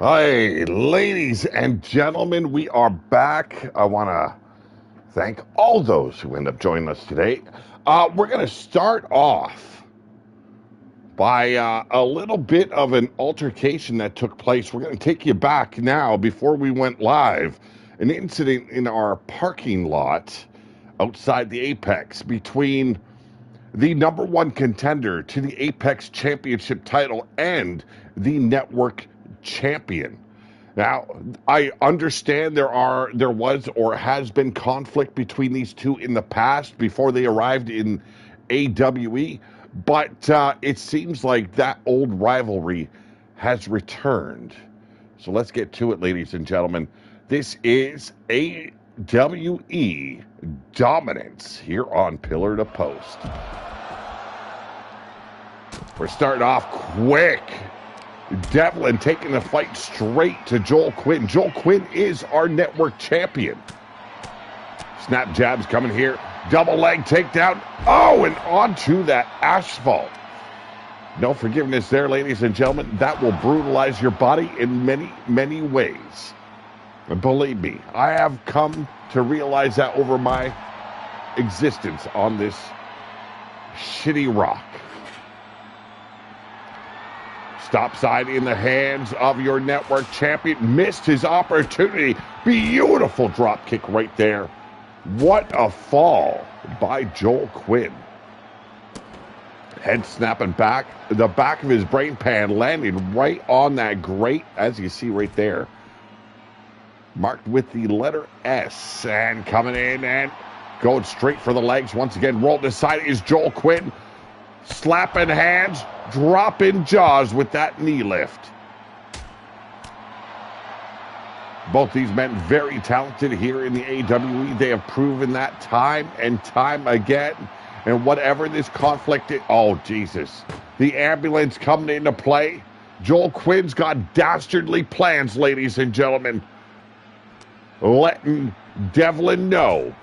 Hi, ladies and gentlemen, we are back. I want to thank all those who end up joining us today. We're going to start off by a little bit of an altercation that took place. We're going to take you back now before we went live. An incident in our parking lot outside the Apex between the number one contender to the Apex Championship title and the network champion. Now, I understand there was or has been conflict between these two in the past before they arrived in AWE, but it seems like that old rivalry has returned. So let's get to it, ladies and gentlemen. This is AWE Dominance here on Pillar to Post. We're starting off quick. Devlin taking the fight straight to Joel Quinn. Joel Quinn is our network champion. Snap jabs coming here. Double leg takedown. Oh, and onto that asphalt. No forgiveness there, ladies and gentlemen. That will brutalize your body in many, many ways. And believe me, I have come to realize that over my existence on this shitty rock. Stop side in the hands of your network champion. Missed his opportunity. Beautiful drop kick right there. What a fall by Joel Quinn. Head snapping back. The back of his brain pan landing right on that grate, as you see right there. Marked with the letter S. And coming in and going straight for the legs. Once again, rolled aside is Joel Quinn. Slapping hands, dropping jaws with that knee lift. Both these men very talented here in the AWE. They have proven that time and time again. And whatever this conflict is, oh Jesus, the ambulance coming into play. Joel Quinn's got dastardly plans, ladies and gentlemen. Letting Devlin know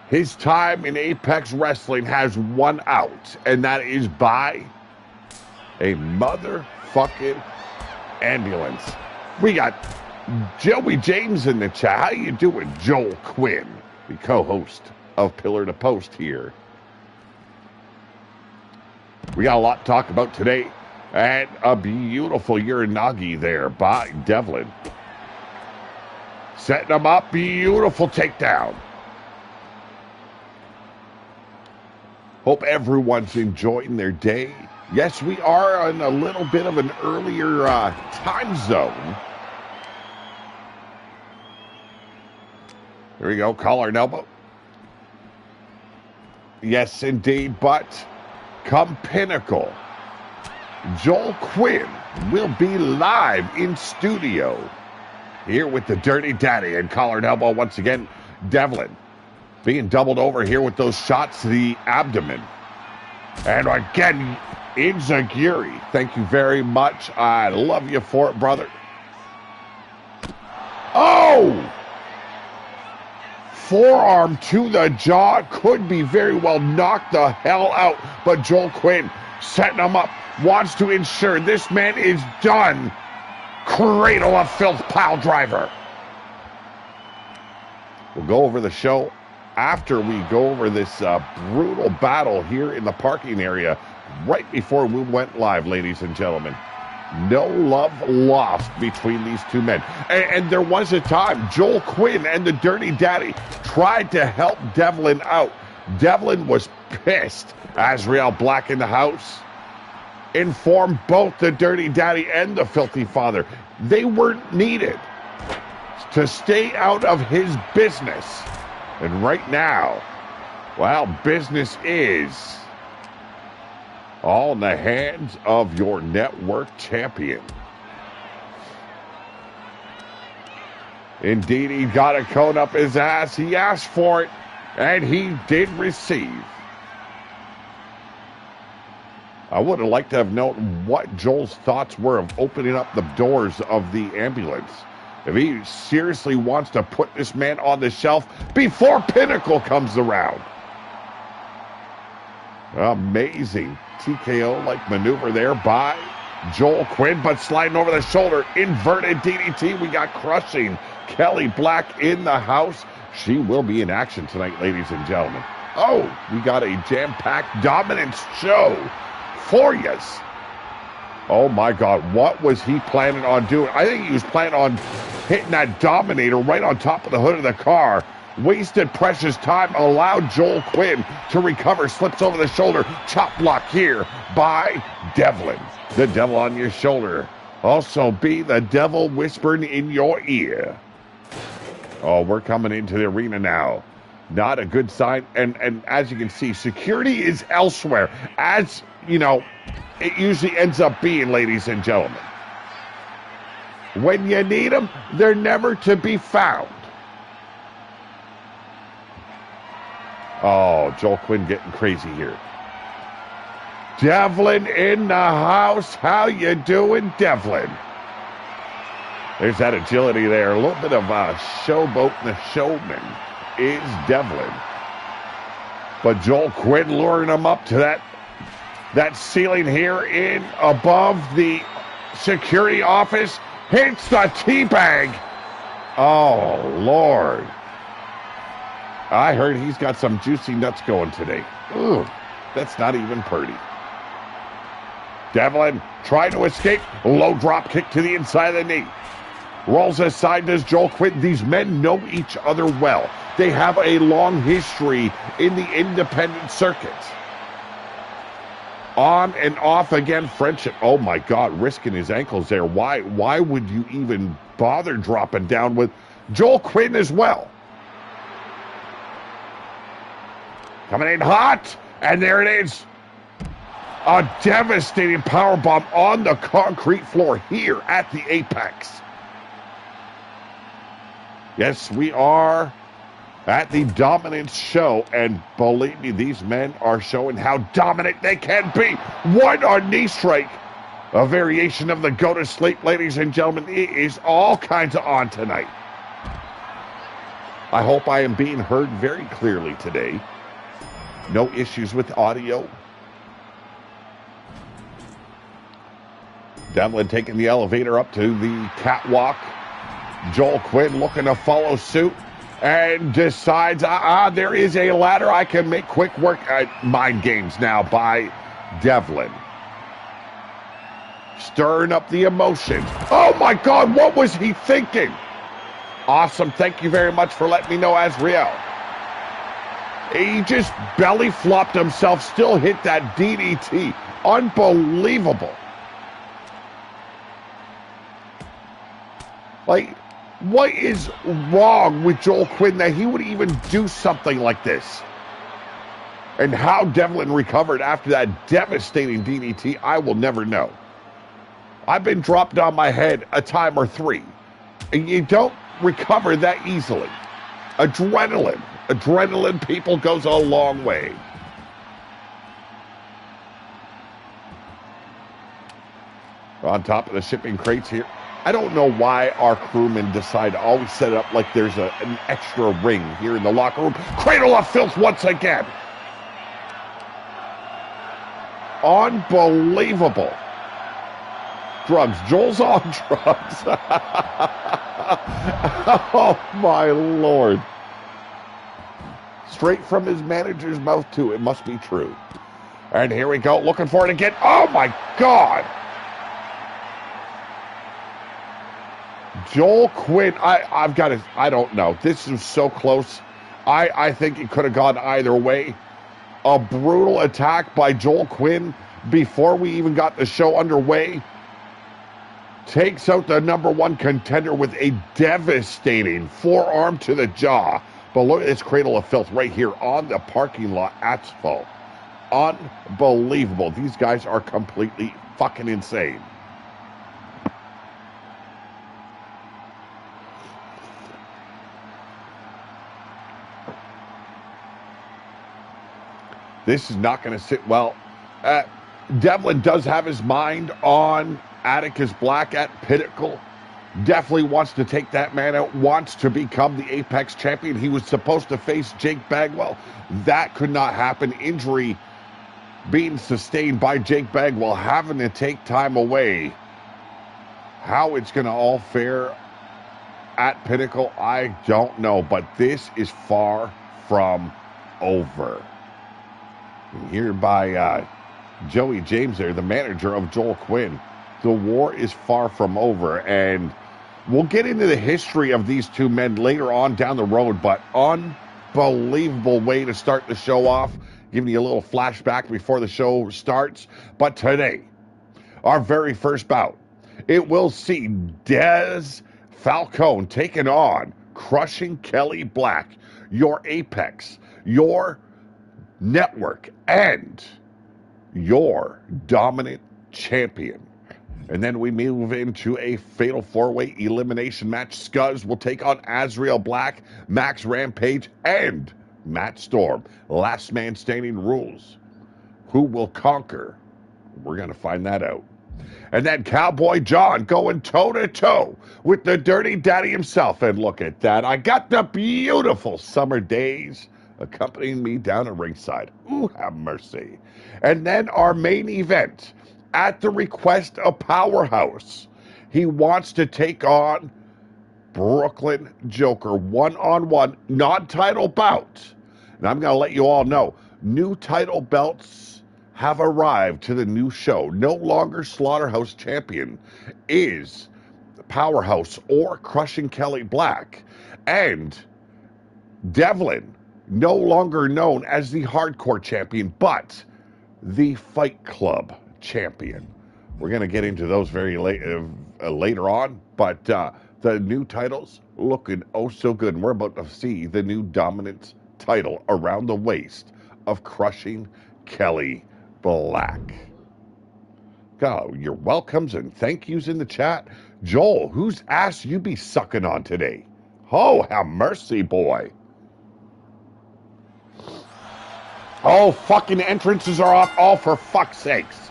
his time in Apex Wrestling has won out, and that is by a motherfucking ambulance. We got Joey James in the chat. How you doing, Joel Quinn, the co-host of Pillar to Post here? We got a lot to talk about today, and a beautiful Uranagi there by Devlin. Setting him up, beautiful takedown. Hope everyone's enjoying their day. Yes, we are on a little bit of an earlier time zone. There we go, collar and elbow. Yes, indeed, but come Pinnacle, Joel Quinn will be live in studio here with the Dirty Daddy and collar and elbow once again. Devlin being doubled over here with those shots to the abdomen. And again, Inzaguri, thank you very much. I love you for it, brother. Oh! Forearm to the jaw. Could be very well knocked the hell out. But Joel Quinn setting him up. Wants to ensure this man is done. Cradle of filth pile driver. We'll go over the show after we go over this brutal battle here in the parking area right before we went live, ladies and gentlemen. No love lost between these two men. And there was a time Joel Quinn and the Dirty Daddy tried to help Devlin out. Devlin was pissed. Azrael Black in the house informed both the Dirty Daddy and the Filthy Father they weren't needed to stay out of his business. And right now, well, business is all in the hands of your network champion. Indeed, he got a cone up his ass. He asked for it, and he did receive. I would have liked to have known what Joel's thoughts were of opening up the doors of the ambulance. If he seriously wants to put this man on the shelf before Pinnacle comes around. Amazing TKO-like maneuver there by Joel Quinn, but sliding over the shoulder. Inverted DDT. We got crushing Kelly Black in the house. She will be in action tonight, ladies and gentlemen. Oh, we got a jam-packed dominance show for you. Oh my God, what was he planning on doing? I think he was planning on hitting that Dominator right on top of the hood of the car. Wasted precious time, allowed Joel Quinn to recover, slips over the shoulder, chop block here by Devlin. The devil on your shoulder. Also be the devil whispering in your ear. Oh, we're coming into the arena now. Not a good sign. And as you can see, security is elsewhere. As, you know, it usually ends up being, ladies and gentlemen. When you need them, they're never to be found. Oh, Joel Quinn getting crazy here. Devlin in the house. How you doing, Devlin? There's that agility there. A little bit of a showboat and the showman is Devlin. But Joel Quinn luring him up to that ceiling here in above the security office. Hits the teabag. Oh, Lord. I heard he's got some juicy nuts going today. Ooh, that's not even pretty. Devlin trying to escape. Low drop kick to the inside of the knee. Rolls aside, does Joel Quinn. These men know each other well. They have a long history in the independent circuit. On and off again, friendship. Oh my God, risking his ankles there. Why would you even bother dropping down with Joel Quinn as well? Coming in hot, and there it is. A devastating powerbomb on the concrete floor here at the Apex. Yes, we are at the Dominance show, and believe me, these men are showing how dominant they can be. One on knee strike, a variation of the go to sleep, ladies and gentlemen. It is all kinds of on tonight. I hope I am being heard very clearly today. No issues with audio. Devlin taking the elevator up to the catwalk. Joel Quinn looking to follow suit and decides, there is a ladder. I can make quick work. Mind games now by Devlin. Stirring up the emotion. Oh my God, what was he thinking? Awesome. Thank you very much for letting me know, Azriel. He just belly flopped himself, still hit that DDT. Unbelievable. Like, what is wrong with Joel Quinn that he would even do something like this? And how Devlin recovered after that devastating DDT, I will never know. I've been dropped on my head a time or three, and you don't recover that easily. Adrenaline, people, goes a long way. On top of the shipping crates here. I don't know why our crewmen decide to always set it up like there's an extra ring here in the locker room. Cradle of filth once again. Unbelievable. Drugs. Joel's on drugs. Oh, my Lord. Straight from his manager's mouth, too. It must be true. And here we go. Looking for it again. Oh, my God. Joel Quinn, I don't know. This is so close. I think it could have gone either way. A brutal attack by Joel Quinn before we even got the show underway. Takes out the number one contender with a devastating forearm to the jaw. But look at this cradle of filth right here on the parking lot asphalt. Unbelievable. These guys are completely fucking insane. This is not going to sit well. Devlin does have his mind on Atticus Black at Pinnacle. Definitely wants to take that man out, wants to become the Apex champion. He was supposed to face Jake Bagwell. That could not happen. Injury being sustained by Jake Bagwell, having to take time away. How it's going to all fare at Pinnacle, I don't know, but this is far from over. And here by Joey James there, the manager of Joel Quinn. The war is far from over, and we'll get into the history of these two men later on down the road, but unbelievable way to start the show off, giving you a little flashback before the show starts. But today, our very first bout, it will see Dez Falcone taking on Crushing Kelly Black, your apex, your network, and your dominant champion. And then we move into a fatal four-way elimination match. Scuzz will take on Azrael Black, Max Rampage, and Matt Storm. Last man standing rules. Who will conquer? We're going to find that out. And then Cowboy John going toe-to-toe with the Dirty Daddy himself. And look at that. I got the beautiful Summer Days accompanying me down at ringside. Ooh, have mercy. And then our main event, at the request of Powerhouse, he wants to take on Brooklyn Joker, one-on-one, non-title bout. And I'm going to let you all know, new title belts have arrived to the new show. No longer Slaughterhouse champion is Powerhouse or Crushing Kelly Black. And Devlin, no longer known as the Hardcore champion, but the Fight Club champion. We're going to get into those very later on, but the new titles looking oh so good. And we're about to see the new dominant title around the waist of Crushing Kelly Black. Go, your welcomes and thank yous in the chat. Joel, whose ass you be sucking on today? Oh, have mercy, boy. Oh, fucking entrances are off. Oh, for fuck's sakes.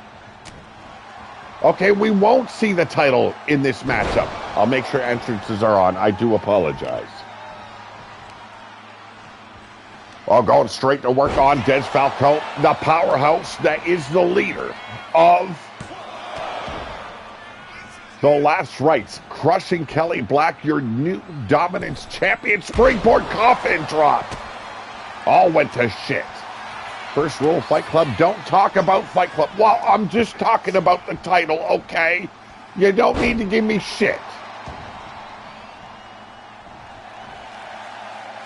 Okay, we won't see the title in this matchup. I'll make sure entrances are on. I do apologize. Oh, going straight to work on Dez Falcone, the powerhouse that is the leader of the Last Rites. Crushing Kelly Black, your new dominance champion. Springboard coffin drop. All went to shit. First rule, Fight Club, don't talk about Fight Club. Well, I'm just talking about the title, okay? You don't need to give me shit.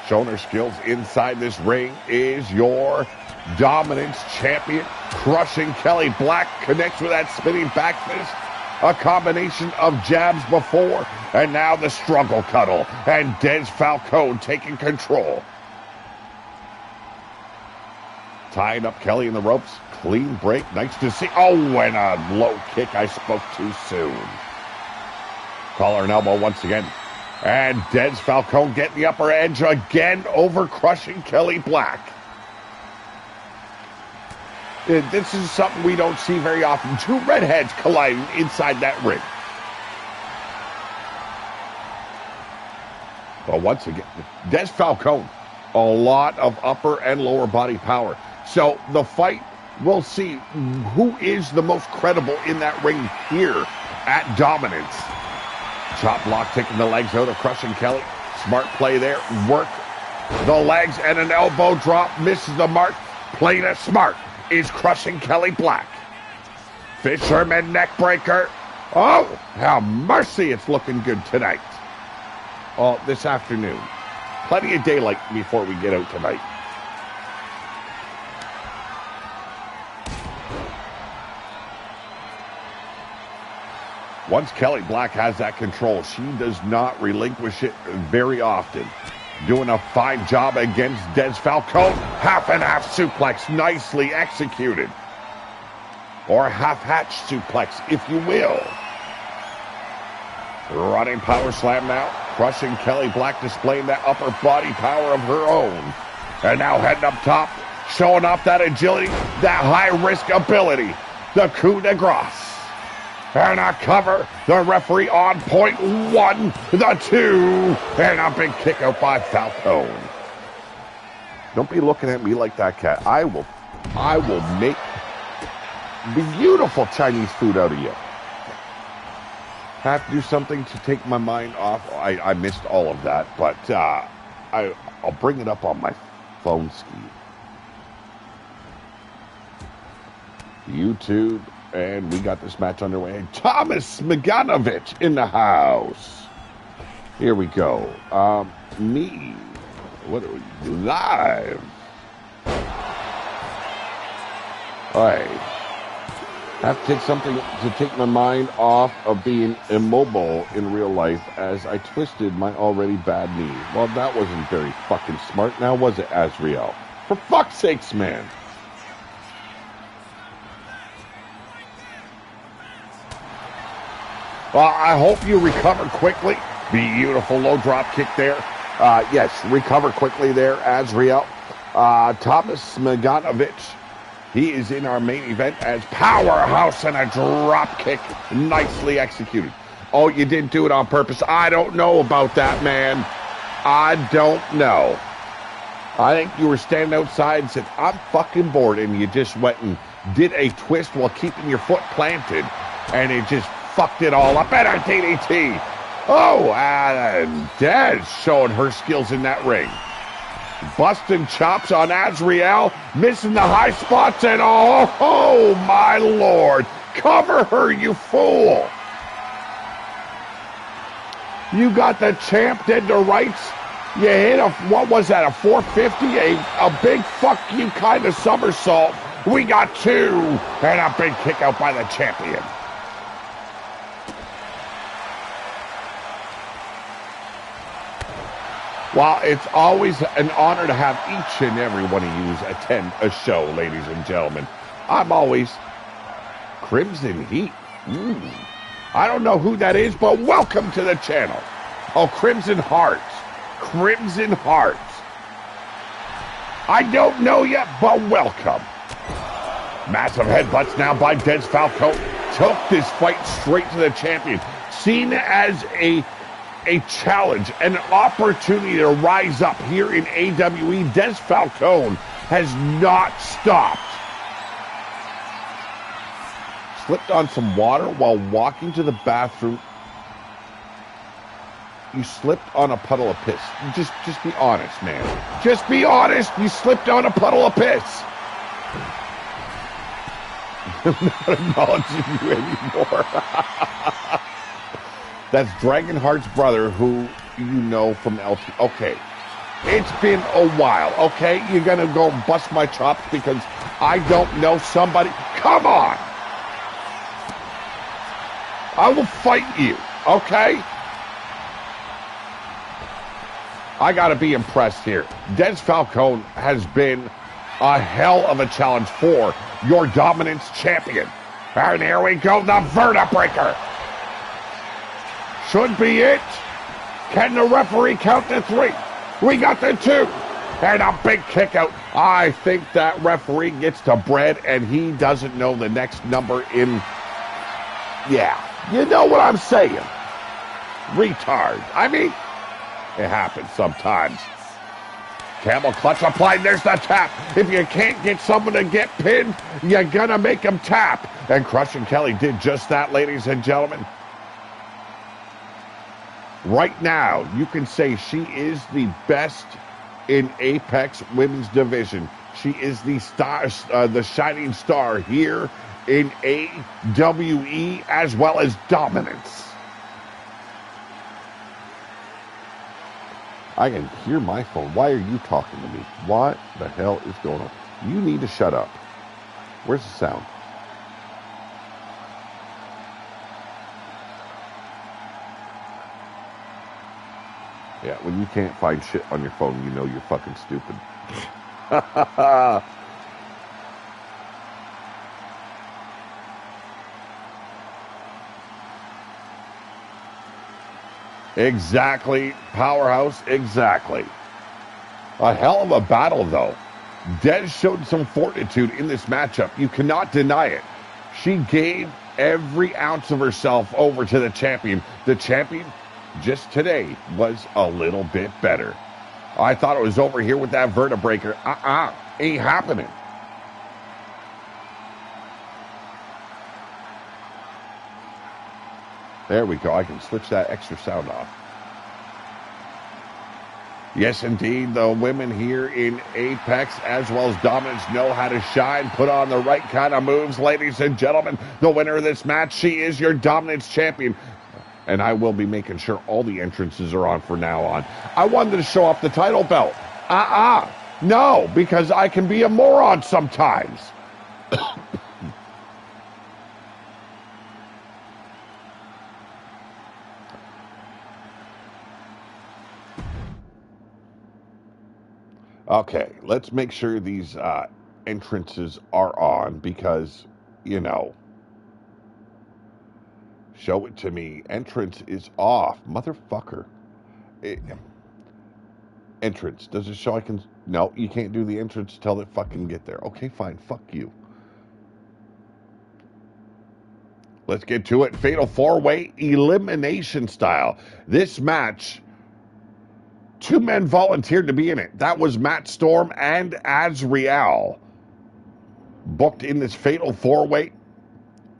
Showing her skills inside this ring is your dominance champion. Crushing Kelly Black connects with that spinning back fist. A combination of jabs before, and now the struggle cuddle. And Dez Falcone taking control. Tying up Kelly in the ropes. Clean break. Nice to see. Oh, and a low kick. I spoke too soon. Collar and elbow once again. And Dez Falcone getting the upper edge again over Crushing Kelly Black. This is something we don't see very often. Two redheads colliding inside that ring. Well, once again, Dez Falcone, a lot of upper and lower body power. So the fight, we'll see who is the most credible in that ring here at Dominance. Chop block taking the legs out of Crushing Kelly. Smart play there. Work the legs and an elbow drop. Misses the mark. Played it smart is Crushing Kelly Black. Fisherman neck breaker. Oh, how mercy, it's looking good tonight. Oh, this afternoon. Plenty of daylight before we get out tonight. Once Kelly Black has that control, she does not relinquish it very often. Doing a fine job against Dez Falcone. Half and half suplex, nicely executed. Or half-hatch suplex, if you will. Running power slam now. Crushing Kelly Black, displaying that upper body power of her own. And now heading up top, showing off that agility, that high-risk ability. The coup de grace. And a cover. The referee on point. 1, the 2, and a big kick out by Falcone. Don't be looking at me like that, cat. I will make beautiful Chinese food out of you. Have to do something to take my mind off. I missed all of that, but I'll bring it up on my phone ski. YouTube, and we got this match underway. Thomas Smiganovic in the house. Here we go. What are we live? All right. Have to take something to take my mind off of being immobile in real life as I twisted my already bad knee. Well, that wasn't very fucking smart, now was it, Azriel? For fuck's sakes, man. Well, I hope you recover quickly. Beautiful low drop kick there. Yes, recover quickly there, Azriel. Thomas Smiganovic. He is in our main event as Powerhouse and a drop kick nicely executed. Oh, you didn't do it on purpose. I don't know about that, man. I don't know. I think you were standing outside and said, I'm fucking bored, and you just went and did a twist while keeping your foot planted, and it just fucked it all up. And a DDT. Oh, and Des showing her skills in that ring. Busting chops on Azriel, missing the high spots, and oh my lord, cover her, you fool. You got the champ dead to rights. You hit what was that, a 450, a big fuck you kind of somersault. We got two, and a big kick out by the champion. Well, it's always an honor to have each and every one of you attend a show, ladies and gentlemen. I'm always Crimson Heat. I don't know who that is, but welcome to the channel. Oh, Crimson Hearts. Crimson Hearts. I don't know yet, but welcome. Massive headbutts now by Des Falco. Took this fight straight to the champion. Seen as a challenge, an opportunity to rise up here in AWE. Des Falcone has not stopped. Slipped on some water while walking to the bathroom. You slipped on a puddle of piss. Just be honest, man. Just be honest. You slipped on a puddle of piss. I'm not acknowledging you anymore. That's Dragonheart's brother, who you know from LT. Okay, it's been a while, okay? You're going to go bust my chops because I don't know somebody? Come on! I will fight you, okay? I got to be impressed here. Des Falcone has been a hell of a challenge for your dominance champion. And here we go, the Vertebreaker. Should be it. Can the referee count to three? We got the two. And a big kick out. I think that referee gets to bread and he doesn't know the next number in... Yeah, you know what I'm saying. Retard. I mean, it happens sometimes. Camel clutch applied. There's the tap. If you can't get someone to get pinned, you're gonna make him tap. And Crushing Kelly did just that, ladies and gentlemen. Right now, you can say she is the best in Apex Women's Division. She is the star, the shining star here in AWE, as well as dominance. I can hear my phone. Why are you talking to me? What the hell is going on? You need to shut up. Where's the sound? Yeah, when you can't find shit on your phone, you know you're fucking stupid. Exactly, Powerhouse, exactly. A hell of a battle, though. Des showed some fortitude in this matchup. You cannot deny it. She gave every ounce of herself over to the champion. The champion, just today, was a little bit better. I thought it was over here with that Vertebreaker. Ain't happening. There we go. I can switch that extra sound off. Yes, indeed, the women here in Apex, as well as Dominance, know how to shine, put on the right kind of moves. Ladies and gentlemen, the winner of this match, she is your Dominance champion. And I will be making sure all the entrances are on from now on. I wanted to show off the title belt. No, because I can be a moron sometimes. Okay, let's make sure these entrances are on because, you know, show it to me. Entrance is off. Motherfucker. Entrance. Does it show I can... No, you can't do the entrance till it fucking get there. Okay, fine. Fuck you. Let's get to it. Fatal 4-way elimination style. This match... 2 men volunteered to be in it. That was Matt Storm and Azrael. Booked in this fatal 4-way.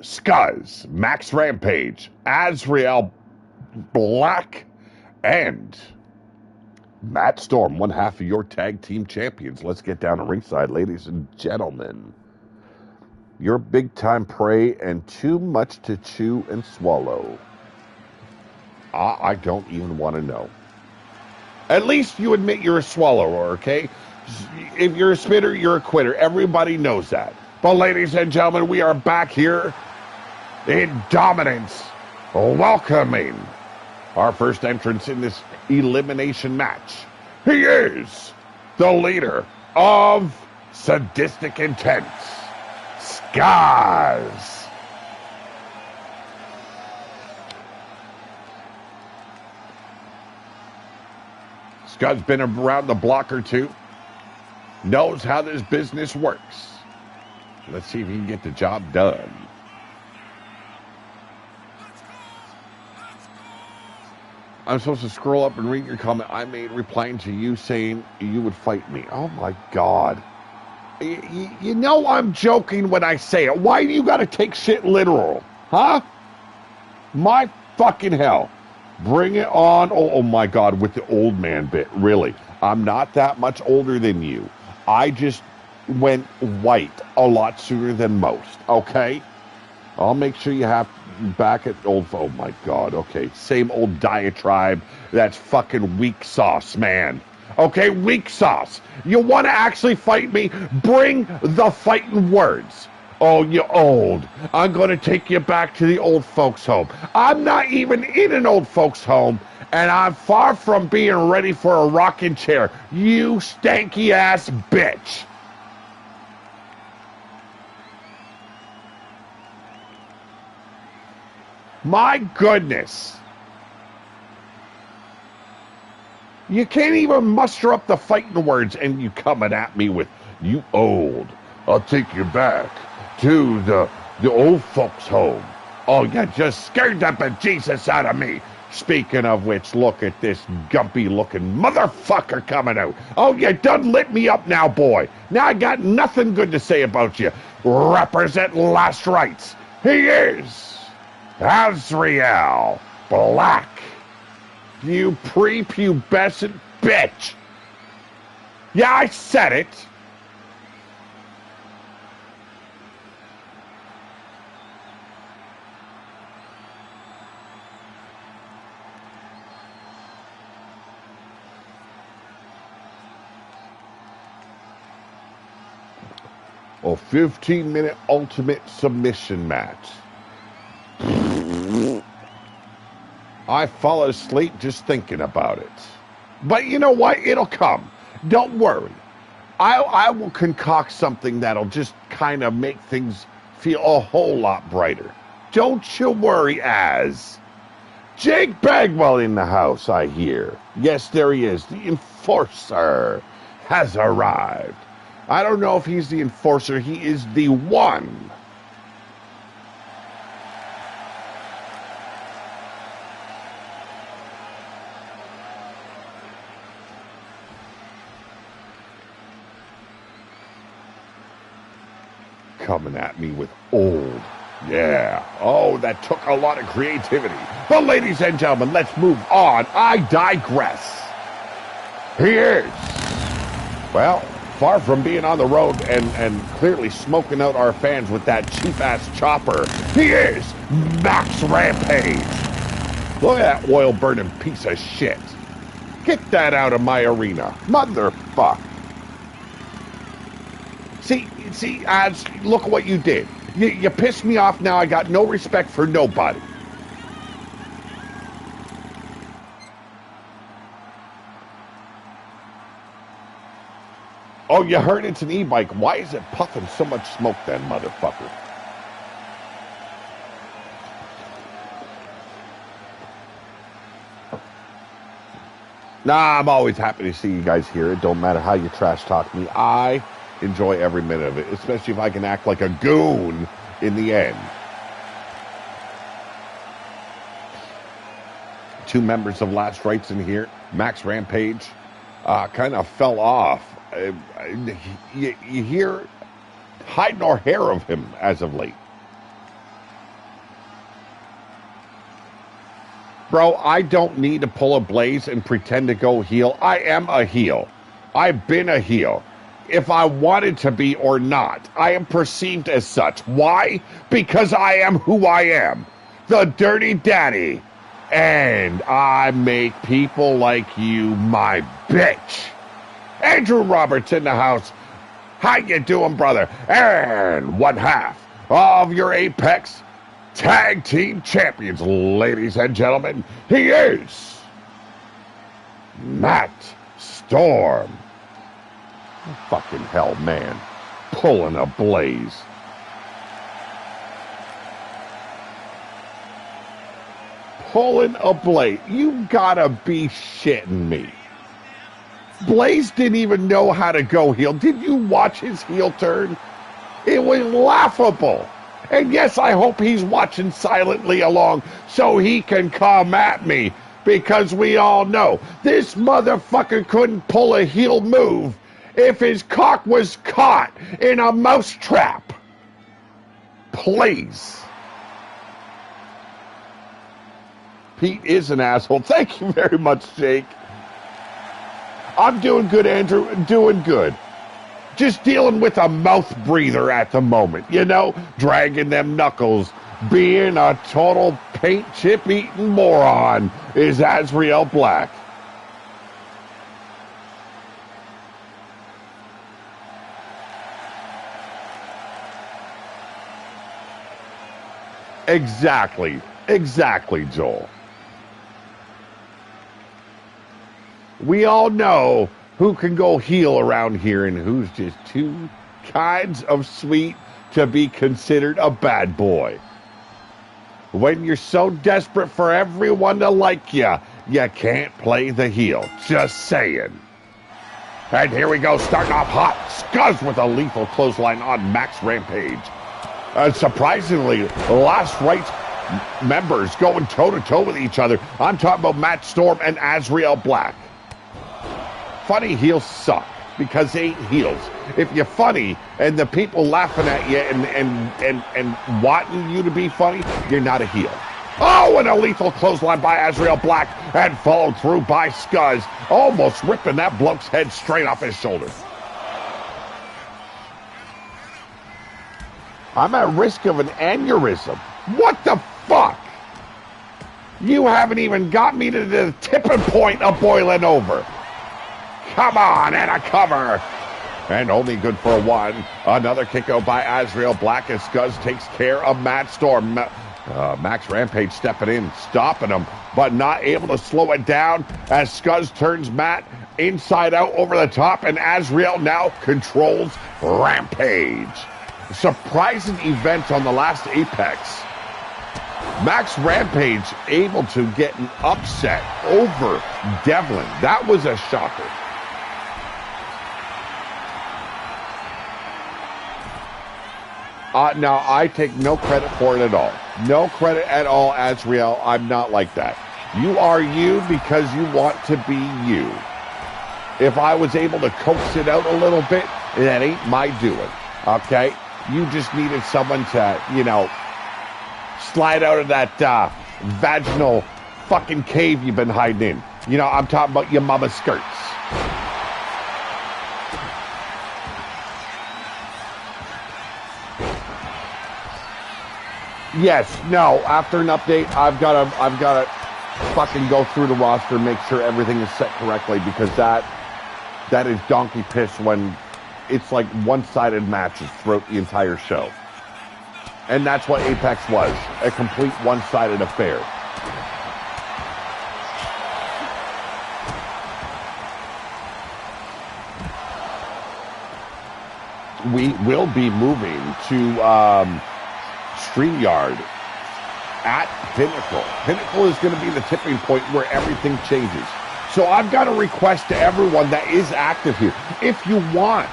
Scuzz, Max Rampage, Azrael Black, and Matt Storm, one half of your tag team champions. Let's get down to ringside, ladies and gentlemen. You're big time prey and too much to chew and swallow. I don't even want to know. At least you admit you're a swallower, okay? If you're a spitter, you're a quitter. Everybody knows that. But ladies and gentlemen, we are back here in Dominance, welcoming our first entrance in this elimination match. He is the leader of Sadistic Intent, Scuzz. Scott's been around the block or two, knows how this business works. Let's see if he can get the job done. I'm supposed to scroll up and read your comment I made replying to you saying you would fight me. Oh my God. You know I'm joking when I say it. Why do you got to take shit literal? Huh? My fucking hell. Bring it on. Oh my God, with the old man bit. Really. I'm not that much older than you. I just went white a lot sooner than most. Okay? I'll make sure you have back at old... Oh my God. Okay. Same old diatribe. That's fucking weak sauce, man. Okay? Weak sauce. You want to actually fight me? Bring the fighting words. Oh, you old. I'm going to take you back to the old folks' home. I'm not even in an old folks' home, and I'm far from being ready for a rocking chair. You stanky-ass bitch. My goodness. You can't even muster up the fighting words, and you coming at me with, you old. I'll take you back to the old folks' home. Oh, you just scared the bejesus out of me. Speaking of which, look at this gumpy-looking motherfucker coming out. Oh, you done lit me up now, boy. Now I got nothing good to say about you. Represent last rights. He is Azrael Black. You prepubescent bitch. Yeah, I said it. A 15-minute ultimate submission match. I fall asleep just thinking about it. But you know what? It'll come. Don't worry. I will concoct something that'll just kind of make things feel a whole lot brighter. Don't you worry, Az. Jake Bagwell in the house, I hear. Yes, there he is. The enforcer has arrived. I don't know if he's the enforcer. He is the one. Coming at me with old. Yeah. Oh, that took a lot of creativity. But ladies and gentlemen, let's move on. I digress. Here's, well, far from being on the road and clearly smoking out our fans with that cheap-ass chopper, he is Max Rampage. Look at that oil-burning piece of shit. Get that out of my arena. Motherfuck. See, look what you did. You pissed me off now. I got no respect for nobody. Oh, you heard it's an e-bike. Why is it puffing so much smoke then, motherfucker? Nah, I'm always happy to see you guys here. It don't matter how you trash talk me. I enjoy every minute of it, especially if I can act like a goon in the end. Two members of Last Rites in here. Max Rampage kind of fell off. You hear hide nor hair of him as of late. Bro, I don't need to pull a Blaze and pretend to go heel. I am a heel. I've been a heel. If I wanted to be or not, I am perceived as such. Why? Because I am who I am. The Dirty Daddy. And I make people like you my bitch. Andrew Roberts in the house. How you doing, brother? And one half of your Apex Tag Team Champions, ladies and gentlemen. He is Matt Storm. Fucking hell, man. Pulling a Blaze. Pulling a Blaze. You gotta be shitting me. Blaze didn't even know how to go heel. Did you watch his heel turn? It was laughable. And yes, I hope he's watching silently along so he can come at me. Because we all know this motherfucker couldn't pull a heel move if his cock was caught in a mousetrap. Please. Pete is an asshole. Thank you very much, Jake. I'm doing good, Andrew. Doing good. Just dealing with a mouth breather at the moment, you know? Dragging them knuckles. Being a total paint chip eating moron is Azrael Black. Exactly, Joel. We all know who can go heel around here and who's just too kinds of sweet to be considered a bad boy. When you're so desperate for everyone to like you, you can't play the heel. Just saying. And here we go, starting off hot. Scuzz with a lethal clothesline on Max Rampage. Surprisingly, Last Rites members going toe-to-toe with each other. I'm talking about Matt Storm and Azrael Black. Funny heels suck because they ain't heels. If you're funny and the people laughing at you and wanting you to be funny, you're not a heel. Oh, and a lethal clothesline by Azrael Black and followed through by Scuzz, almost ripping that bloke's head straight off his shoulder. I'm at risk of an aneurysm. What the fuck? You haven't even got me to the tipping point of boiling over. Come on, and a cover. And only good for one. Another kick out by Azrael Black as Scuzz takes care of Matt Storm. Max Rampage stepping in, stopping him, but not able to slow it down as Scuzz turns Matt inside out over the top, and Azrael now controls Rampage. Surprising events on the last Apex. Max Rampage able to get an upset over Devlin. That was a shocker. Now, I take no credit for it at all. No credit at all, Azrael. I'm not like that. You are you because you want to be you. If I was able to coax it out a little bit, that ain't my doing, okay? You just needed someone to, slide out of that vaginal fucking cave you've been hiding in. You know, I'm talking about your mama's skirts. Yes, no, after an update, I've got to fucking go through the roster and make sure everything is set correctly, because that is donkey piss when it's like one-sided matches throughout the entire show. And that's what Apex was, a complete one-sided affair. We will be moving to StreamYard at Pinnacle. Pinnacle is going to be the tipping point where everything changes. So I've got a request to everyone that is active here. If you want,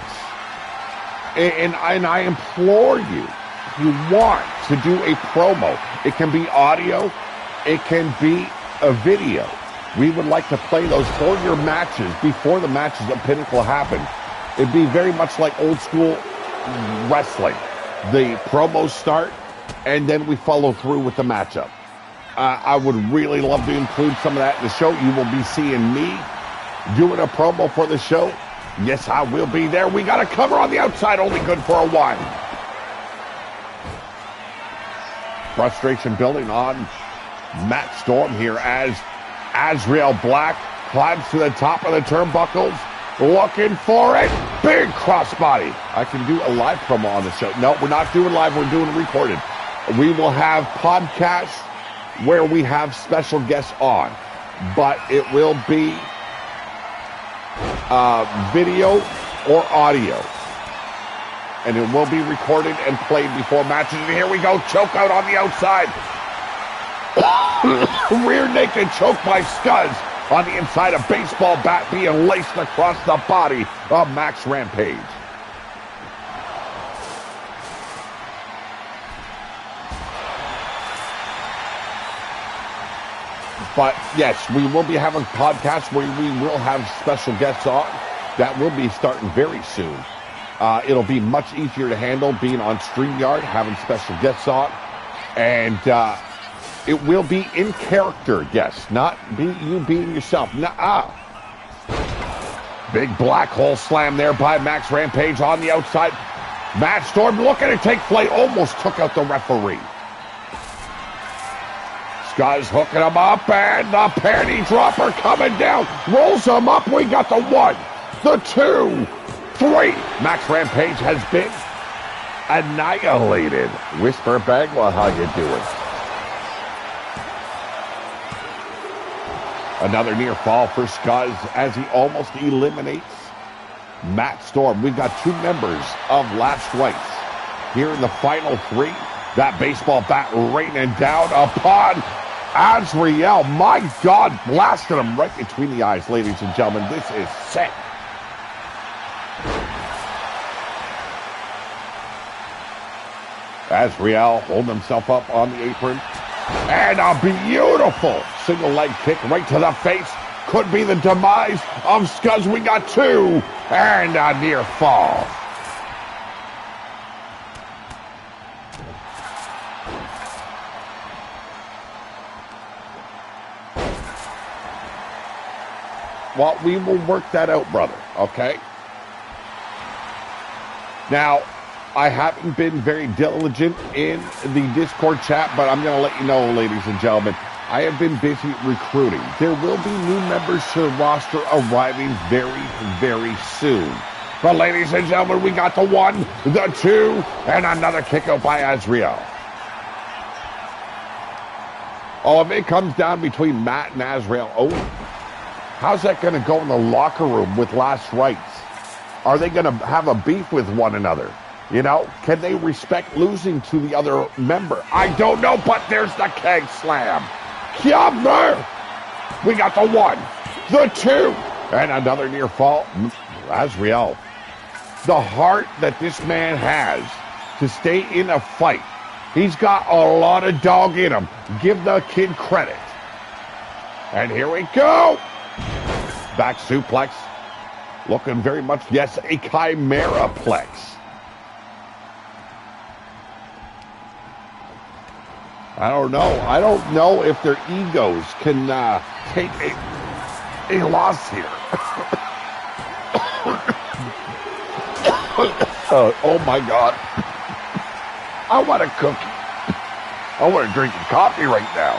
and I implore you, if you want to do a promo, it can be audio, it can be a video. We would like to play those for your matches before the matches at Pinnacle happen. It'd be very much like old school wrestling. The promos start, and then we follow through with the matchup. I would really love to include some of that in the show. You will be seeing me doing a promo for the show. Yes, I will be there. We got a cover on the outside, only good for a one. Frustration building on Matt Storm here as Azrael Black climbs to the top of the turnbuckles. Looking for it. Big crossbody. I can do a live promo on the show. No, we're not doing live. We're doing recorded. We will have podcasts where we have special guests on, but it will be video or audio, and it will be recorded and played before matches. And here we go, choke out on the outside. Rear naked choke by Scuzz on the inside, a baseball bat being laced across the body of Max Rampage. But yes, we will be having podcasts where we will have special guests on. That will be starting very soon. It'll be much easier to handle being on StreamYard, having special guests on. And it will be in character guests, not you being yourself. Nuh-uh. Big black hole slam there by Max Rampage on the outside. Matt Storm looking to take flight, almost took out the referee. Scuzz hooking him up, and the panty dropper coming down. Rolls him up. We got the 1, the 2, 3. Max Rampage has been annihilated. Whisper Bagwell, how you doing? Another near fall for Scuzz as he almost eliminates Matt Storm. We've got 2 members of Last Rites here in the final 3. That baseball bat raining down upon Azrael. My God, blasted him right between the eyes, ladies and gentlemen. This is sick. Azrael holding himself up on the apron. And a beautiful single leg kick right to the face. Could be the demise of Scuzz. We got 2. And a near fall. Well, we will work that out, brother, okay? Now, I haven't been very diligent in the Discord chat, but I'm going to let you know, ladies and gentlemen, I have been busy recruiting. There will be new members to the roster arriving very, very soon. But ladies and gentlemen, we got the 1, the 2, and another kick out by Azrael. Oh, if it comes down between Matt and Azrael, oh, how's that going to go in the locker room with Last Rites? Are they going to have a beef with one another? You know, can they respect losing to the other member? I don't know, but there's the keg slam. Cover! We got the 1, the 2, and another near fall. Azrael, the heart that this man has to stay in a fight. He's got a lot of dog in him. Give the kid credit. And here we go. Back suplex. Looking very much, yes, a chimera plex. I don't know. I don't know if their egos can take a loss here. Oh my God. I want a cookie. I want to drink a coffee right now.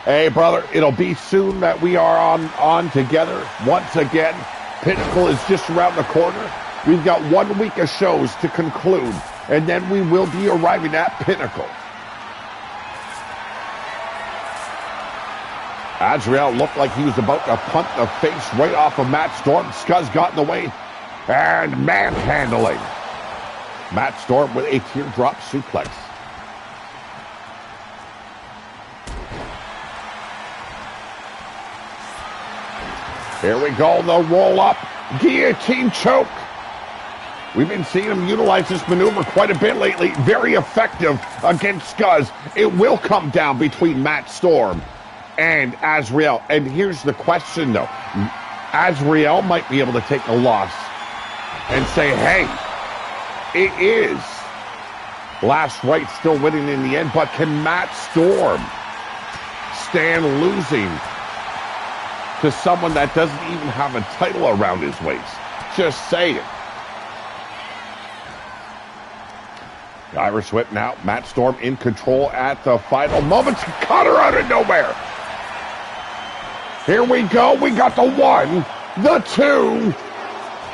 Hey, brother, it'll be soon that we are on together once again. Pinnacle is just around the corner. We've got 1 week of shows to conclude, and then we will be arriving at Pinnacle. Azrael looked like he was about to punt the face right off of Matt Storm. Scuzz got in the way and manhandling. Matt Storm with a teardrop suplex. Here we go, the roll up, guillotine choke. We've been seeing him utilize this maneuver quite a bit lately. Very effective against Scuzz. It will come down between Matt Storm and Azrael. And here's the question, though. Azrael might be able to take a loss and say, hey, it is Last Right still winning in the end, but can Matt Storm stand losing to someone that doesn't even have a title around his waist? Just saying. The Irish whip now. Matt Storm in control at the final moments. Caught her out of nowhere. Here we go. We got the 1, the 2.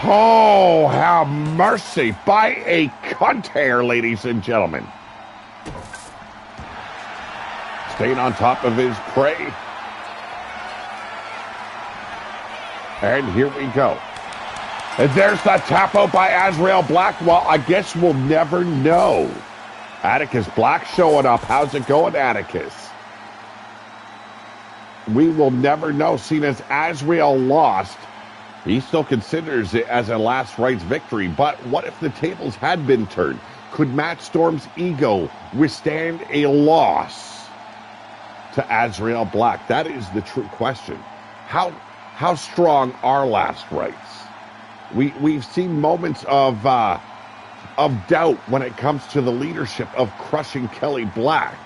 Oh, have mercy. By a cunt hair, ladies and gentlemen. Staying on top of his prey. And here we go. And there's the tap out by Azrael Black. Well, I guess we'll never know. Atticus Black showing up. How's it going, Atticus? We will never know. Seeing as Azrael lost, he still considers it as a Last Rights victory. But what if the tables had been turned? Could Matt Storm's ego withstand a loss to Azrael Black? That is the true question. How strong are Last Rights? We've seen moments of doubt when it comes to the leadership of crushing Kelly Black.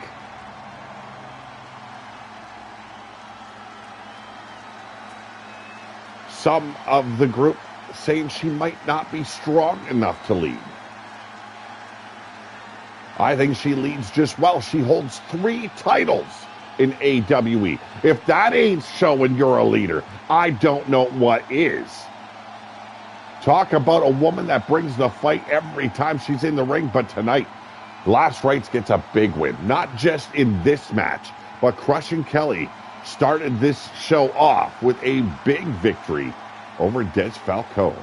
Some of the group saying she might not be strong enough to lead. I think she leads just well. She holds 3 titles in AWE. If that ain't showing you're a leader, I don't know what is. Talk about a woman that brings the fight every time she's in the ring, but tonight, Last Rights gets a big win. Not just in this match, but crushing Kelly started this show off with a big victory over Des Falcone.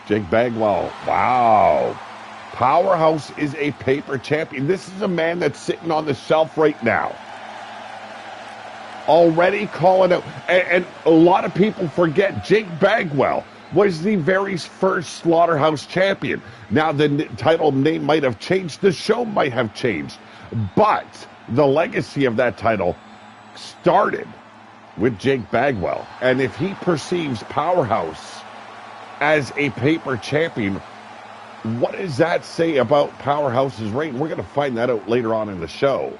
Jake Bagwell, wow. Powerhouse is a paper champion. This is a man that's sitting on the shelf right now. Already calling out. And a lot of people forget Jake Bagwell was the very first Slaughterhouse champion. Now the title name might have changed. The show might have changed. But the legacy of that title started with Jake Bagwell. And if he perceives Powerhouse as a paper champion, what does that say about Powerhouse's reign? We're going to find that out later on in the show.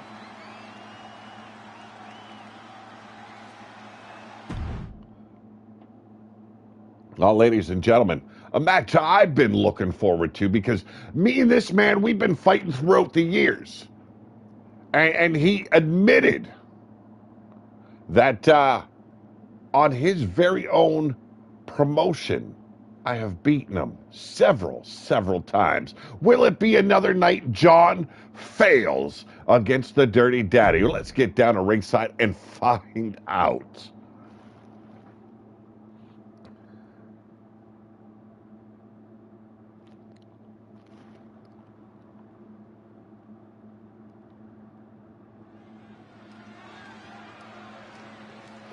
Well, ladies and gentlemen, a match I've been looking forward to because me and this man, we've been fighting throughout the years. And he admitted that on his very own promotion, I have beaten him several times. Will it be another night John fails against the Dirty Daddy? Let's get down to ringside and find out.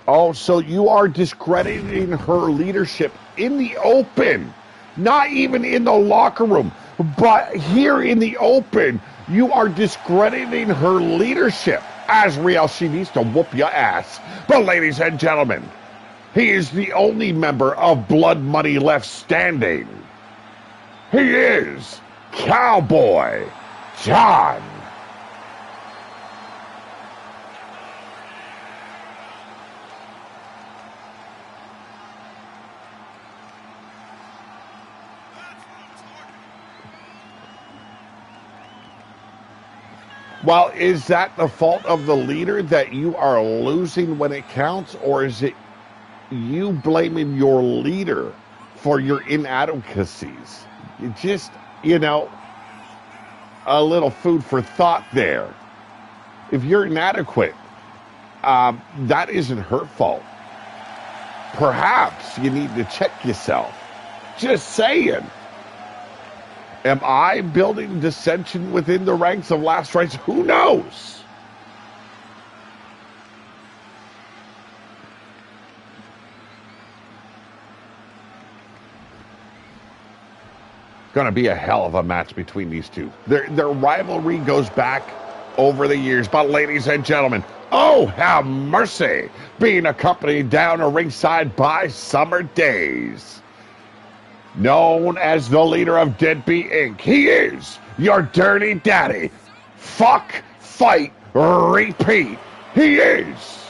Oh, so you are discrediting her leadership in the open, not even in the locker room, but here in the open, you are discrediting her leadership. Azrael, she needs to whoop your ass. But ladies and gentlemen, he is the only member of Blood Money left standing. He is Cowboy John. Well, is that the fault of the leader that you are losing when it counts, or is it you blaming your leader for your inadequacies? You just, a little food for thought there. If you're inadequate, that isn't her fault. Perhaps you need to check yourself. Just saying. Am I building dissension within the ranks of Last Rites? Who knows? Going to be a hell of a match between these two. Their rivalry goes back over the years. But ladies and gentlemen, oh, have mercy, being accompanied down a ringside by Summer Days. Known as the leader of Deadbeat Inc., he is your dirty daddy. Fuck, fight, repeat. He is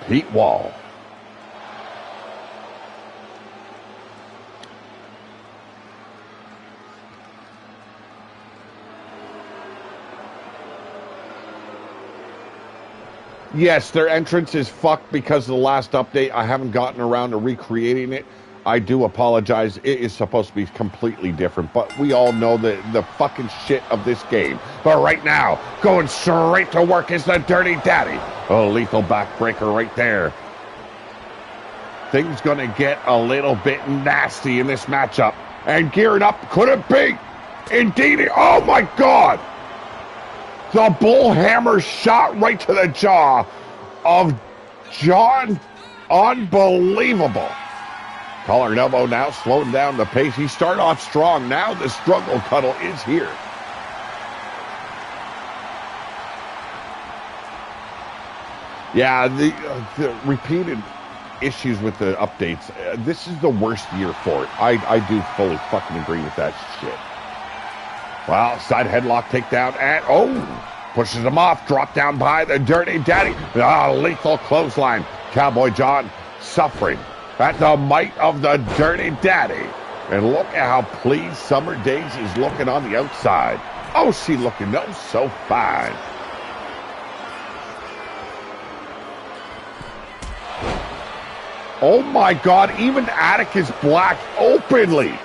Pete Wall. Yes, their entrance is fucked because of the last update. I haven't gotten around to recreating it. I do apologize. It is supposed to be completely different, but we all know the fucking shit of this game. But right now, going straight to work is the Dirty Daddy. A lethal backbreaker right there. Things gonna get a little bit nasty in this matchup. And gearing up, could it be? Indeed, oh my God! The bullhammer shot right to the jaw of John. Unbelievable. Collar and elbow now slowing down the pace. He started off strong. Now the struggle tunnel is here. Yeah, the repeated issues with the updates. This is the worst year for it. I do fully fucking agree with that shit. Well, side headlock takedown and, pushes him off. Drop down by the Dirty Daddy. Lethal clothesline. Cowboy John suffering at the might of the Dirty Daddy. And look at how pleased Summer Days is looking on the outside. Oh, she looking so fine. Oh my God, even Atticus Black openly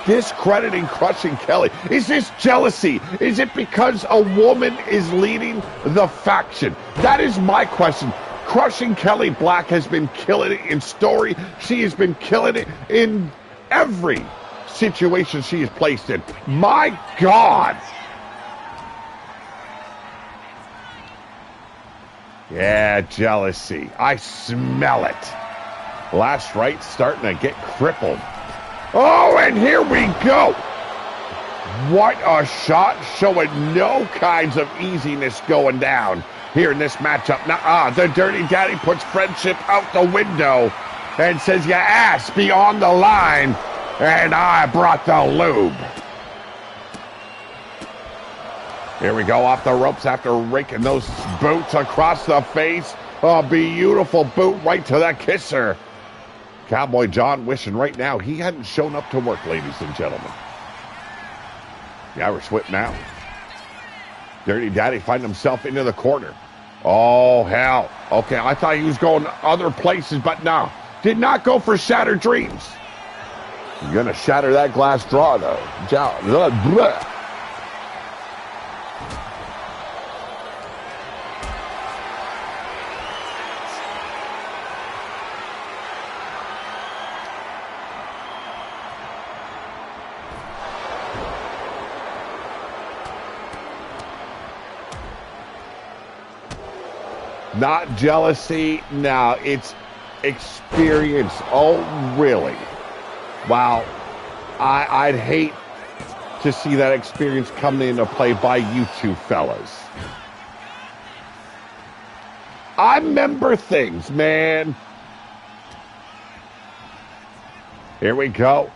discrediting Crushing Kelly. Is this jealousy? Is it because a woman is leading the faction? That is my question. Crushing Kelly Black has been killing it in story. She has been killing it in every situation she is placed in. My God. Yeah, jealousy. I smell it. Last Rite starting to get crippled. Oh, and here we go. What a shot, showing no kinds of easiness going down here in this matchup. Now, the Dirty Daddy puts friendship out the window and says, your ass be on the line, and I brought the lube. Here we go off the ropes after raking those boots across the face. A beautiful boot right to the kisser. Cowboy John wishing right now he hadn't shown up to work, ladies and gentlemen. The Irish whip now. Dirty Daddy find himself into the corner. Oh, hell. Okay, I thought he was going other places, but no. Did not go for Shattered Dreams. You're going to shatter that glass draw, though. Not jealousy. No, it's experience. Oh, really? Wow. I'd hate to see that experience come into play by you two fellas. I remember things, man. Here we go.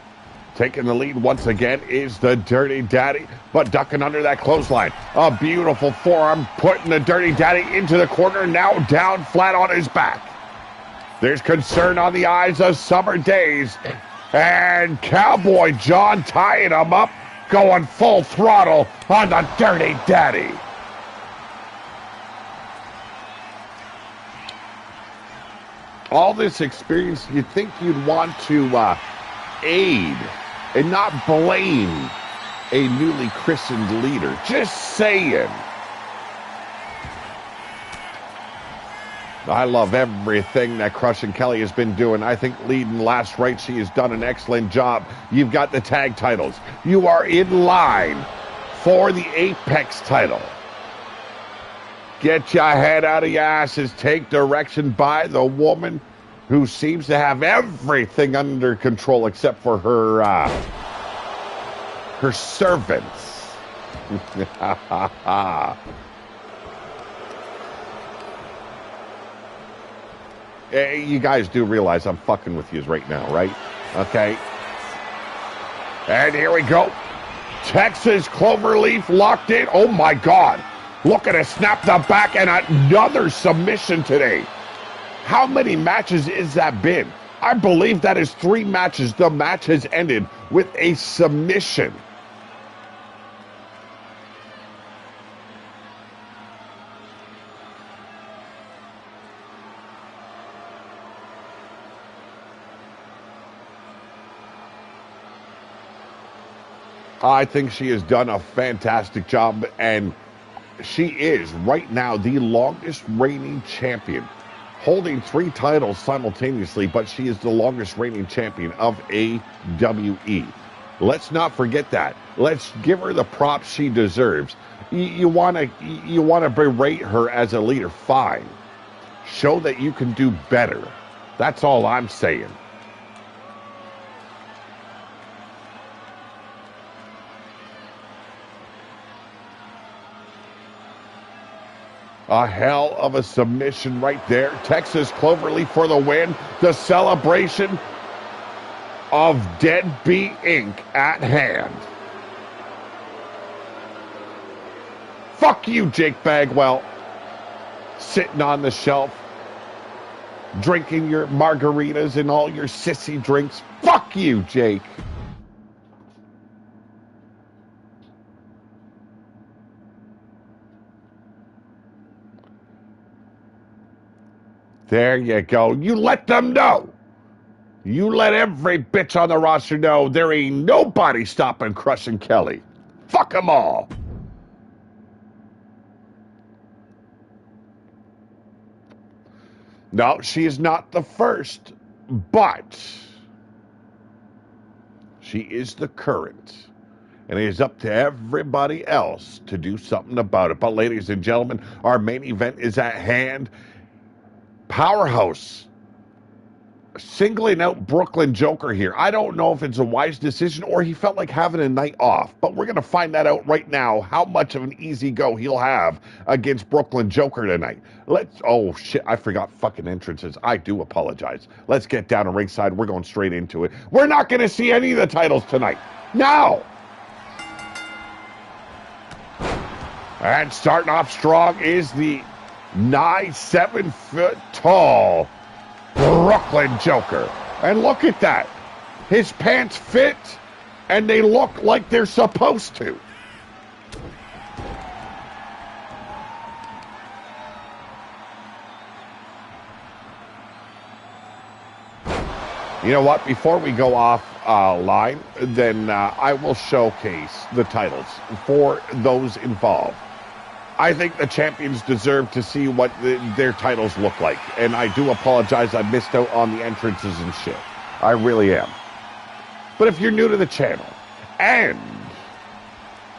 Taking the lead once again is the Dirty Daddy, but ducking under that clothesline. A beautiful forearm putting the Dirty Daddy into the corner, now down flat on his back. There's concern on the eyes of Summer Days, and Cowboy John tying him up, going full throttle on the Dirty Daddy. All this experience, you'd think you'd want to aid and not blame a newly christened leader. Just saying. I love everything that Crushing Kelly has been doing. I think leading Last Right, she has done an excellent job. You've got the tag titles. You are in line for the Apex title. Get your head out of your asses. Take direction by the woman who seems to have everything under control except for her servants. You guys do realize I'm fucking with you right now, right? Okay. And here we go. Texas Cloverleaf locked in. Oh my God. Look at it, snap the back, and another submission today. How many matches has that been? I believe that is 3 matches. The match has ended with a submission. I think she has done a fantastic job, and she is right now the longest reigning champion, holding 3 titles simultaneously, but she is the longest reigning champion of AWE. Let's not forget that. Let's give her the props she deserves. You want to berate her as a leader, fine. Show that you can do better. That's all I'm saying. A hell of a submission right there. Texas Cloverleaf for the win. The celebration of Deadbeat Inc. at hand. Fuck you, Jake Bagwell. Sitting on the shelf, drinking your margaritas and all your sissy drinks. Fuck you, Jake. There you go. You let them know. You let every bitch on the roster know there ain't nobody stopping Crushing Kelly. Fuck them all. No, she is not the first, but she is the current. And it is up to everybody else to do something about it. But ladies and gentlemen, our main event is at hand. Powerhouse singling out Brooklyn Joker here. I don't know if it's a wise decision or he felt like having a night off, but we're going to find that out right now, how much of an easy go he'll have against Brooklyn Joker tonight. Oh shit, I forgot fucking entrances. I do apologize. Let's get down to ringside. We're going straight into it. We're not going to see any of the titles tonight. No! And starting off strong is the 7 foot tall Brooklyn Joker. And look at that. His pants fit and they look like they're supposed to. You know what? Before we go off line, then I will showcase the titles for those involved. I think the champions deserve to see what their titles look like. And I do apologize, I missed out on the entrances and shit. I really am. But if you're new to the channel and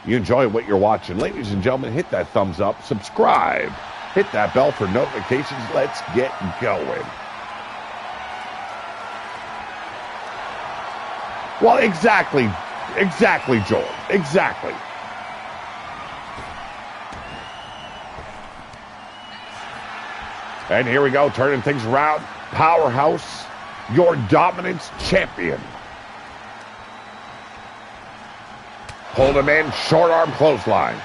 you enjoy what you're watching, ladies and gentlemen, hit that thumbs up, subscribe, hit that bell for notifications. Let's get going. Well, exactly, Joel, exactly. And here we go, turning things around. Powerhouse, your dominance champion. Hold him in, short arm clothesline.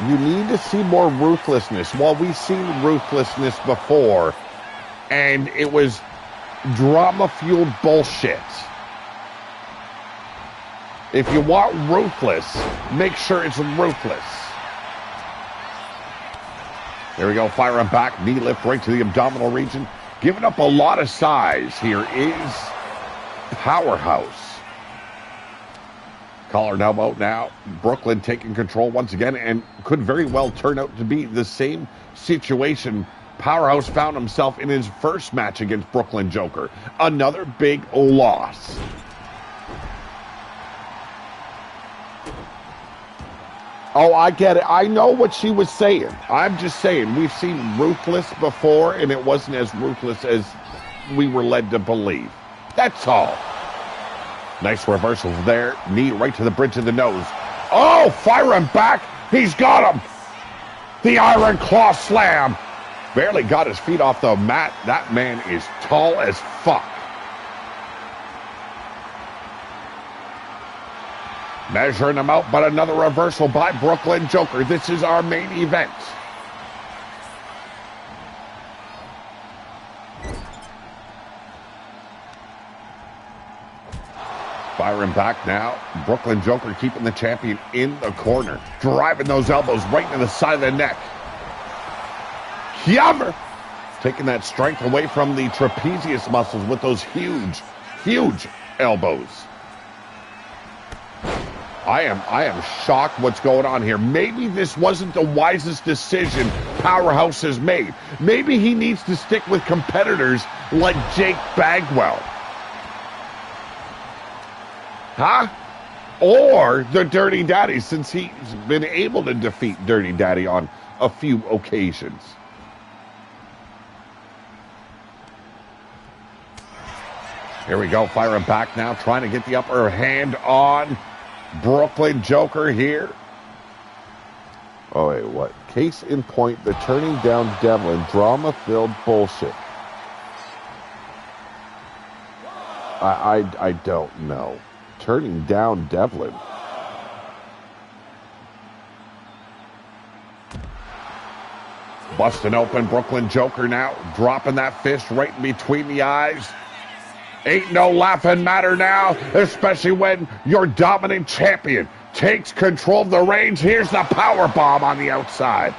You need to see more ruthlessness. Well, we've seen ruthlessness before, and it was drama-fueled bullshit. If you want ruthless, make sure it's ruthless. There we go, firing back, knee lift right to the abdominal region. Giving up a lot of size here is Powerhouse. Collar and elbow now. Brooklyn taking control once again, and could very well turn out to be the same situation Powerhouse found himself in his first match against Brooklyn Joker. Another big loss. Oh, I get it. I know what she was saying. I'm just saying, we've seen ruthless before, and it wasn't as ruthless as we were led to believe. That's all. Nice reversal there. Knee right to the bridge of the nose. Oh, firing back. He's got him. The Iron Claw slam. Barely got his feet off the mat. That man is tall as fuck. Measuring him out, but another reversal by Brooklyn Joker. This is our main event. Firing back now. Brooklyn Joker keeping the champion in the corner. Driving those elbows right into the side of the neck. Yammer! Taking that strength away from the trapezius muscles with those huge, huge elbows. I am shocked what's going on here. Maybe this wasn't the wisest decision Powerhouse has made. Maybe he needs to stick with competitors like Jake Bagwell. Huh? Or the Dirty Daddy, since he's been able to defeat Dirty Daddy on a few occasions. Here we go, firing back now, trying to get the upper hand on Brooklyn Joker here. Oh, wait, what? Case in point, the turning down Devlin, drama-filled bullshit. I don't know. Turning down Devlin. Busting open Brooklyn Joker now, dropping that fist right in between the eyes. Ain't no laughing matter now, especially when your dominant champion takes control of the reins. Here's the power bomb on the outside.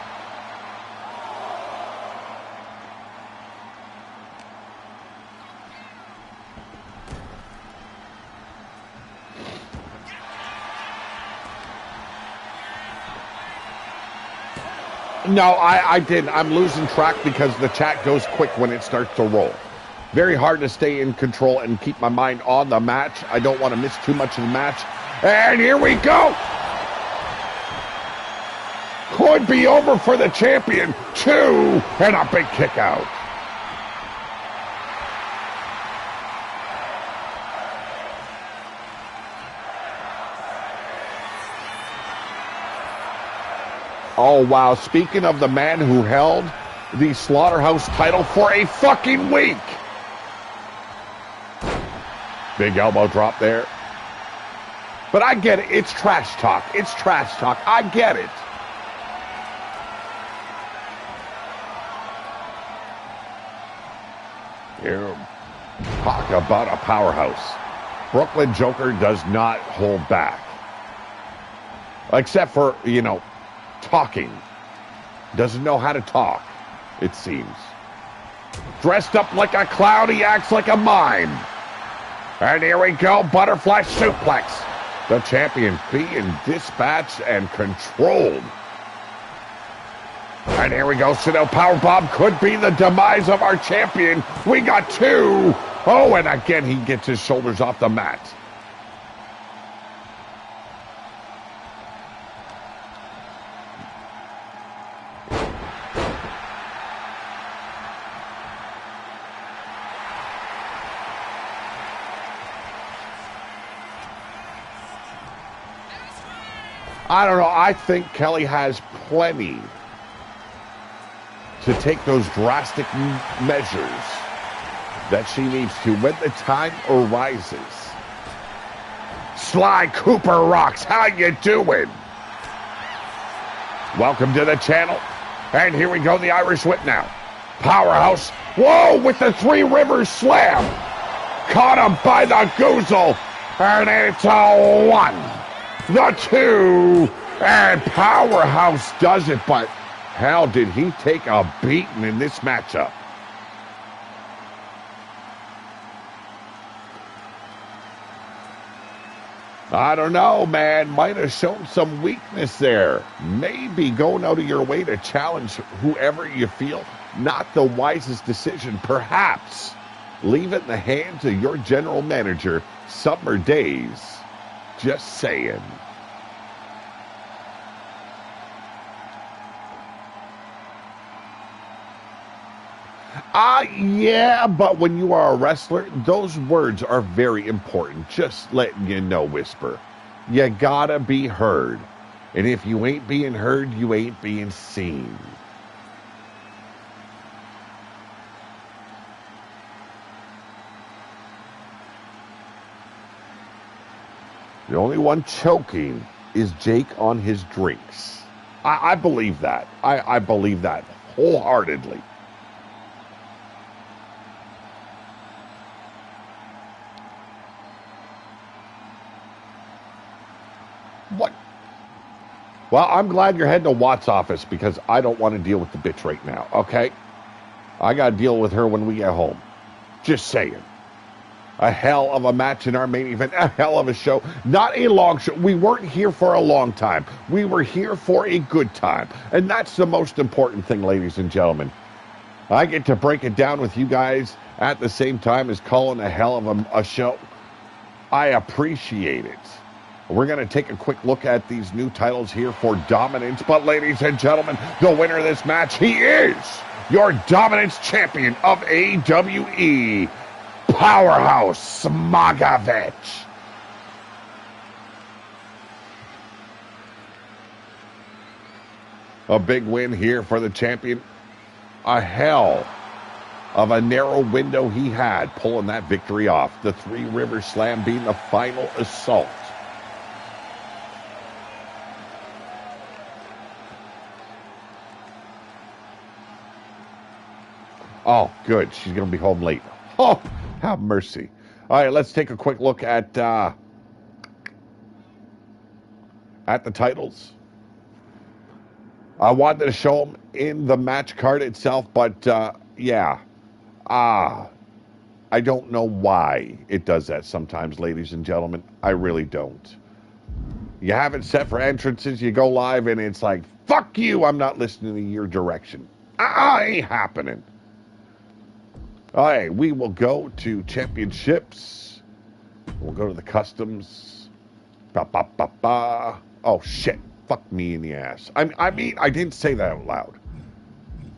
No, I didn't. I'm losing track because the chat goes quick when it starts to roll. Very hard to stay in control and keep my mind on the match. I don't want to miss too much of the match. And here we go. Could be over for the champion. 2, and a big kick out. Oh, wow. Speaking of the man who held the Slaughterhouse title for a fucking week. Big elbow drop there. But I get it. It's trash talk. It's trash talk. I get it. Here, talk about a powerhouse. Brooklyn Joker does not hold back. Except for, talking. Doesn't know how to talk, it seems. Dressed up like a clown, he acts like a mime. And here we go, butterfly suplex. The champion being dispatched and controlled. And here we go, Sino powerbomb could be the demise of our champion. We got 2. Oh, and again, he gets his shoulders off the mat. I don't know. I think Kelly has plenty to take those drastic measures that she needs to when the time arises. Sly Cooper rocks. How you doing? Welcome to the channel. And here we go, the Irish Whip now. Powerhouse. Whoa, with the Three Rivers Slam. Caught him by the goozle. And it's a 1. The 2. And Powerhouse does it. But how did he take a beating in this matchup? I don't know, man. Might have shown some weakness there. Maybe going out of your way to challenge whoever you feel not the wisest decision. Perhaps leave it in the hands of your general manager, Summer Days. Just saying. Yeah, but when you are a wrestler, those words are very important. Just letting you know, Whisper. You gotta be heard. And if you ain't being heard, you ain't being seen. The only one choking is Jake on his drinks. I believe that. I believe that wholeheartedly. What? Well, I'm glad you're heading to Watt's office because I don't want to deal with the bitch right now, okay? I got to deal with her when we get home. Just saying. A hell of a match in our main event. A hell of a show. Not a long show. We weren't here for a long time. We were here for a good time. And that's the most important thing, ladies and gentlemen. I get to break it down with you guys at the same time as calling a hell of a show. I appreciate it. We're going to take a quick look at these new titles here for Dominance. But ladies and gentlemen, the winner of this match, he is your Dominance champion of AWE, Powerhouse Smagovich. A big win here for the champion. A hell of a narrow window he had pulling that victory off. The Three Rivers Slam being the final assault. Oh, good. She's going to be home late. Oh, have mercy. All right, let's take a quick look at the titles. I wanted to show them in the match card itself, but yeah. I don't know why it does that sometimes, ladies and gentlemen. I really don't. You have it set for entrances, you go live, and it's like, fuck you, I'm not listening to your direction. Ain't happening. All right, we will go to championships. We'll go to the customs. Oh, shit. Fuck me in the ass. I mean, I didn't say that out loud.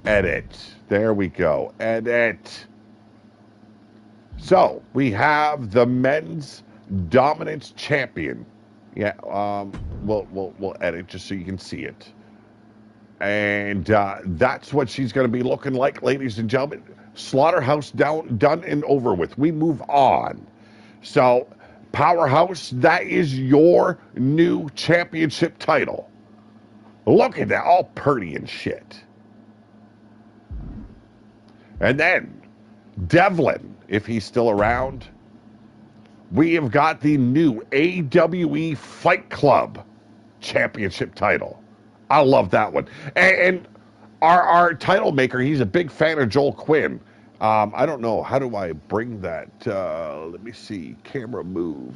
Edit. There we go. Edit. So, we have the men's dominance champion. Yeah, we'll edit just so you can see it. And that's what she's going to be looking like, ladies and gentlemen. Slaughterhouse done and over with. We move on. So, Powerhouse, that is your new championship title. Look at that, all purty and shit. And then, Devlin, if he's still around, we have got the new AWE Fight Club championship title. I love that one. And our title maker, he's a big fan of Joel Quinn. I don't know. How do I bring that? Let me see. Camera move.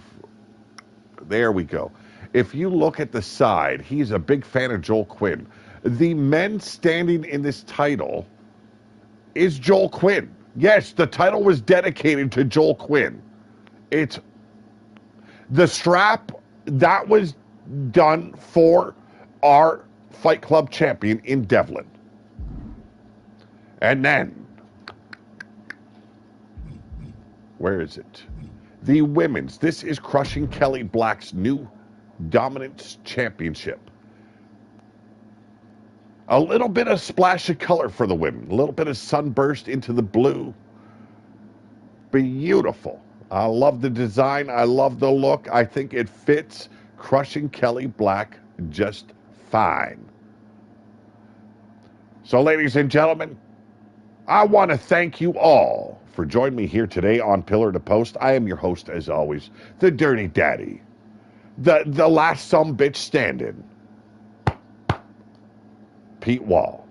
There we go. If you look at the side, he's a big fan of Joel Quinn. The men standing in this title is Joel Quinn. Yes, the title was dedicated to Joel Quinn. It's the strap that was done for our Fight Club champion in Devlin. And then, where is it? The women's. This is Crushing Kelly Black's new Dominance Championship. A little bit of splash of color for the women. A little bit of sunburst into the blue. Beautiful. I love the design. I love the look. I think it fits Crushing Kelly Black just fine. So, ladies and gentlemen, I want to thank you all for joining me here today on Pillar to Post. I am your host, as always, the Dirty Daddy, the last sumbitch standing, Pete Wall.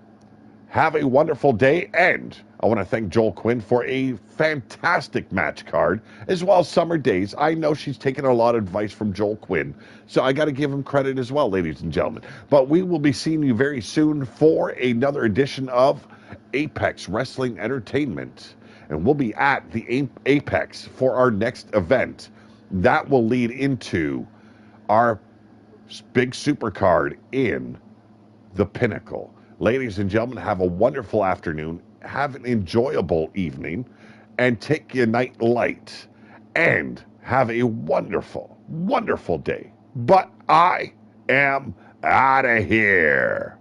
Have a wonderful day, and I want to thank Joel Quinn for a fantastic match card, as well as Summer Days. I know she's taken a lot of advice from Joel Quinn, so I got to give him credit as well, ladies and gentlemen. But we will be seeing you very soon for another edition of Apex Wrestling Entertainment, and we'll be at the Apex for our next event. That will lead into our big super card in the Pinnacle. Ladies and gentlemen, have a wonderful afternoon. Have an enjoyable evening. And take your night light. And have a wonderful, wonderful day. But I am out of here.